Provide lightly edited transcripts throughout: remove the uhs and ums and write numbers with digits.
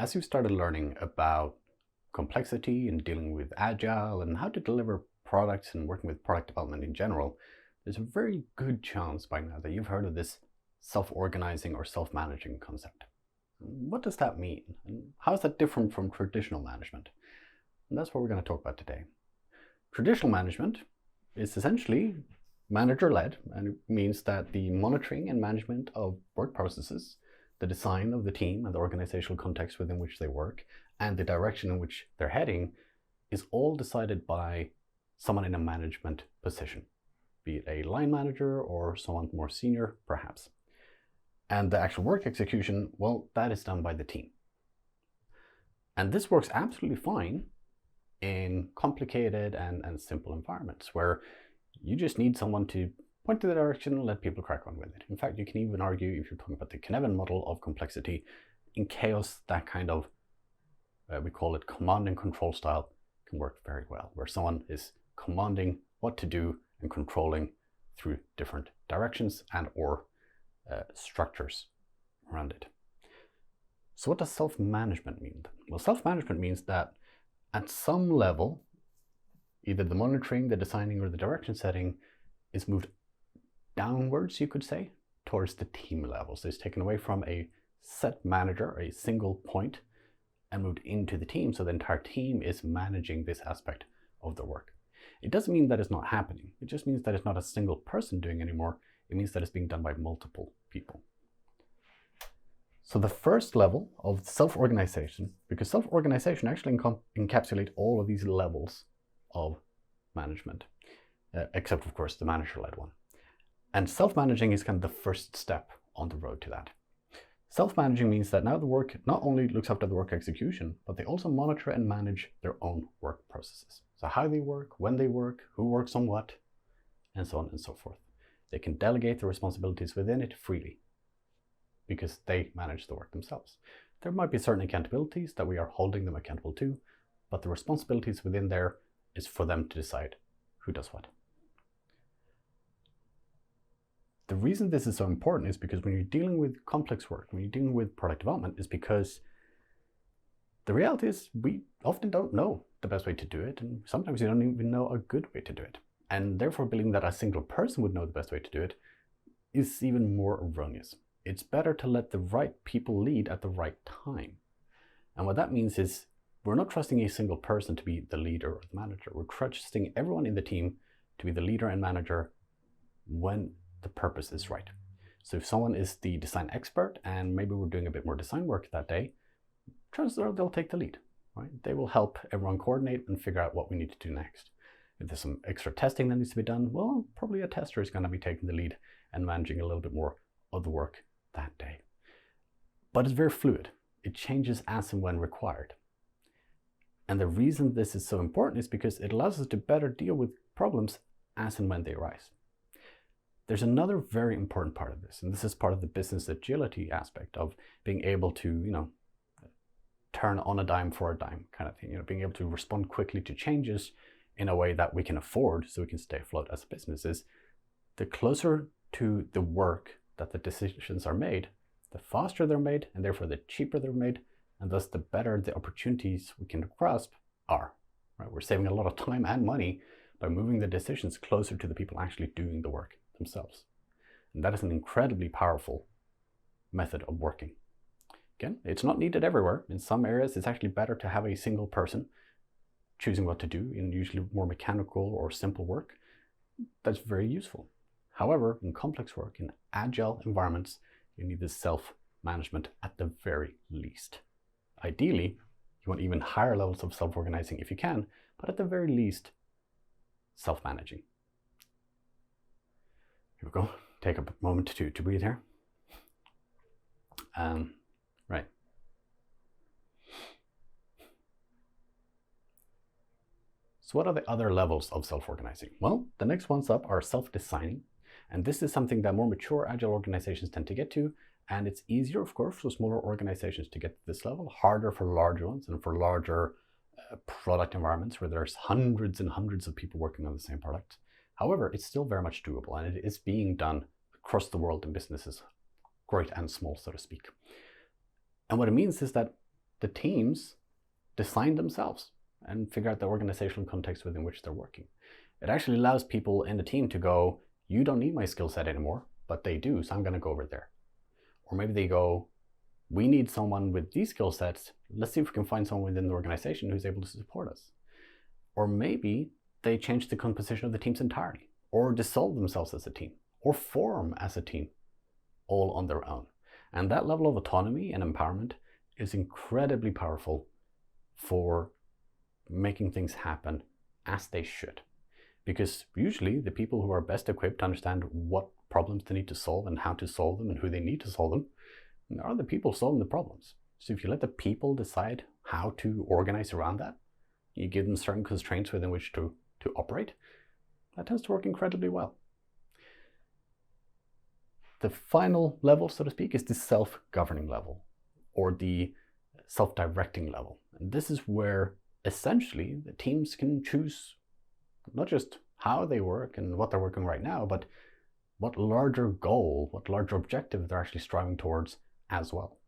as you've started learning about complexity and dealing with Agile and how to deliver products and working with product development in general, there's a very good chance by now that you've heard of this self-organizing or self-managing concept. What does that mean? And how is that different from traditional management? And that's what we're going to talk about today. Traditional management is essentially manager-led, and it means that the monitoring and management of work processes, the design of the team and the organizational context within which they work, and the direction in which they're heading is all decided by someone in a management position, be it a line manager or someone more senior, perhaps. And the actual work execution, well, that is done by the team. And this works absolutely fine in complicated and simple environments where you just need someone to point to the direction and let people crack on with it. In fact, you can even argue, if you're talking about the Cynefin model of complexity, in chaos, that kind of, we call it command and control style, can work very well, where someone is commanding what to do and controlling through different directions and or structures around it. So what does self-management mean? Well, self-management means that at some level, either the monitoring, the designing, or the direction setting is moved downwards, you could say, towards the team level. So it's taken away from a set manager, a single point, and moved into the team. So the entire team is managing this aspect of the work. It doesn't mean that it's not happening. It just means that it's not a single person doing it anymore. It means that it's being done by multiple people. So the first level of self-organization, because self-organization actually encapsulates all of these levels of management, except of course the manager-led one. And self-managing is kind of the first step on the road to that. Self-managing means that now the work not only looks after the work execution, but they also monitor and manage their own work processes. So how they work, when they work, who works on what, and so on and so forth. They can delegate the responsibilities within it freely because they manage the work themselves. There might be certain accountabilities that we are holding them accountable to, but the responsibilities within there is for them to decide who does what. The reason this is so important is because when you're dealing with complex work, when you're dealing with product development, is because the reality is we often don't know the best way to do it, and sometimes you don't even know a good way to do it. And therefore believing that a single person would know the best way to do it is even more erroneous. It's better to let the right people lead at the right time. And what that means is we're not trusting a single person to be the leader or the manager. We're trusting everyone in the team to be the leader and manager when the purpose is right. So if someone is the design expert and maybe we're doing a bit more design work that day, chances are they'll take the lead, right? They will help everyone coordinate and figure out what we need to do next. If there's some extra testing that needs to be done, well, probably a tester is going to be taking the lead and managing a little bit more of the work that day. But it's very fluid. It changes as and when required. And the reason this is so important is because it allows us to better deal with problems as and when they arise. There's another very important part of this, and this is part of the business agility aspect of being able to, turn on a dime for a dime kind of thing, being able to respond quickly to changes in a way that we can afford so we can stay afloat as a business. Is the closer to the work that the decisions are made, the faster they're made, and therefore the cheaper they're made, and thus the better the opportunities we can grasp are. Right? We're saving a lot of time and money by moving the decisions closer to the people actually doing the work themselves. And that is an incredibly powerful method of working. Again, it's not needed everywhere. In some areas, it's actually better to have a single person choosing what to do in usually more mechanical or simple work. That's very useful. However, in complex work, in agile environments, you need this self-management at the very least. Ideally, you want even higher levels of self-organizing if you can, but at the very least, self-managing. Here we go. Take a moment to breathe here. Right. So what are the other levels of self-organizing? Well, the next ones up are self-designing. And this is something that more mature agile organizations tend to get to. And it's easier, of course, for smaller organizations to get to this level, harder for larger ones and for larger product environments where there's hundreds and hundreds of people working on the same product. However, it's still very much doable, and it is being done across the world in businesses, great and small, so to speak. And what it means is that the teams design themselves and figure out the organizational context within which they're working. It actually allows people in the team to go, you don't need my skill set anymore, but they do, so I'm going to go over there. Or maybe they go, we need someone with these skill sets. Let's see if we can find someone within the organization who's able to support us. Or maybe they change the composition of the teams entirely, or dissolve themselves as a team, or form as a team, all on their own. And that level of autonomy and empowerment is incredibly powerful for making things happen as they should. Because usually the people who are best equipped to understand what problems they need to solve and how to solve them and who they need to solve them are the people solving the problems. So if you let the people decide how to organize around that, you give them certain constraints within which to operate, that tends to work incredibly well. The final level, so to speak, is the self-governing level, or the self-directing level. And this is where essentially the teams can choose not just how they work and what they're working right now, but what larger goal, what larger objective they're actually striving towards as well.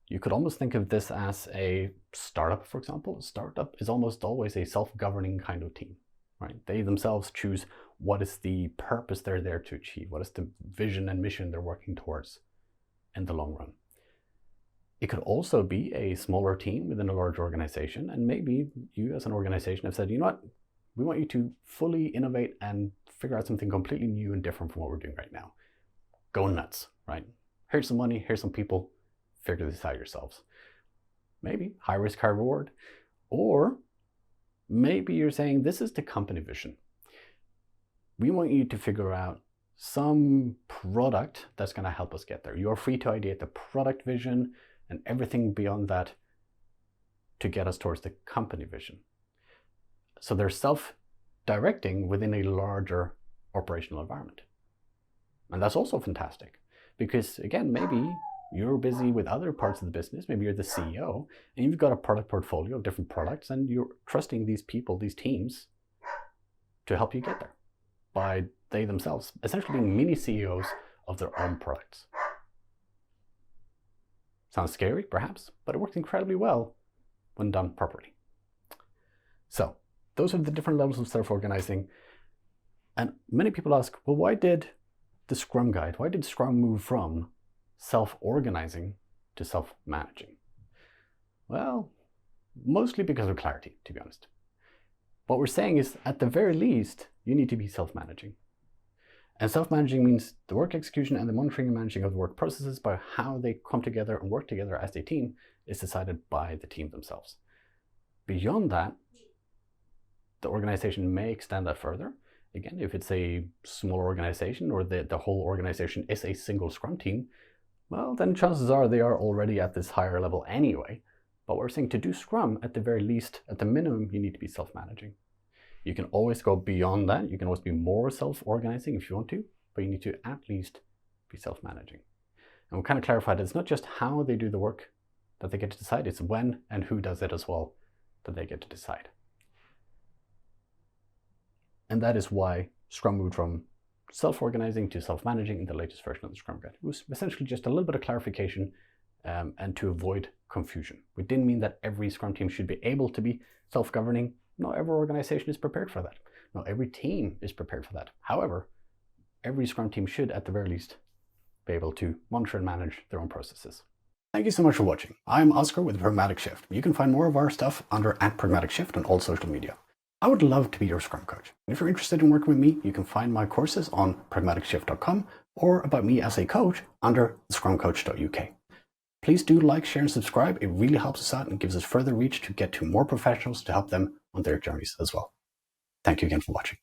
You could almost think of this as a startup, for example. A startup is almost always a self-governing kind of team, right? They themselves choose what is the purpose they're there to achieve, what is the vision and mission they're working towards in the long run. It could also be a smaller team within a large organization, and maybe you as an organization have said, you know what, we want you to fully innovate and figure out something completely new and different from what we're doing right now. Go nuts, right? Here's some money, here's some people, figure this out yourselves. Maybe high risk, high reward. Or maybe you're saying, this is the company vision. We want you to figure out some product that's going to help us get there. You're free to ideate the product vision and everything beyond that to get us towards the company vision. So they're self-directing within a larger operational environment. And that's also fantastic because, again, maybe you're busy with other parts of the business. Maybe you're the CEO and you've got a product portfolio of different products and you're trusting these people, these teams, to help you get there by they themselves essentially being mini CEOs of their own products. Sounds scary, perhaps, but it works incredibly well when done properly. So those are the different levels of self-organizing. And many people ask, well, why did the Scrum Guide, why did Scrum move from self-organizing to self-managing? Well, mostly because of clarity, to be honest. What we're saying is, at the very least, you need to be self-managing. And self-managing means the work execution and the monitoring and managing of the work processes by how they come together and work together as a team is decided by the team themselves. Beyond that, the organization may extend that further. Again, if it's a small organization or the whole organization is a single Scrum team, well, then chances are they are already at this higher level anyway. But we're saying to do Scrum, at the very least, at the minimum, you need to be self-managing. You can always go beyond that. You can always be more self-organizing if you want to, but you need to at least be self-managing. And we kind of clarified it's not just how they do the work that they get to decide, it's when and who does it as well that they get to decide. And that is why Scrum moved from self-organizing to self-managing in the latest version of the Scrum Guide. It was essentially just a little bit of clarification and to avoid confusion. We didn't mean that every Scrum team should be able to be self-governing. Not every organization is prepared for that. Not every team is prepared for that. However, every Scrum team should, at the very least, be able to monitor and manage their own processes. Thank you so much for watching. I'm Oscar with Pragmatic Shift. You can find more of our stuff under @Pragmatic Shift on all social media. I would love to be your Scrum coach. If you're interested in working with me, you can find my courses on pragmaticshift.com or about me as a coach under scrumcoach.uk. Please do like, share, and subscribe. It really helps us out and gives us further reach to get to more professionals to help them on their journeys as well. Thank you again for watching.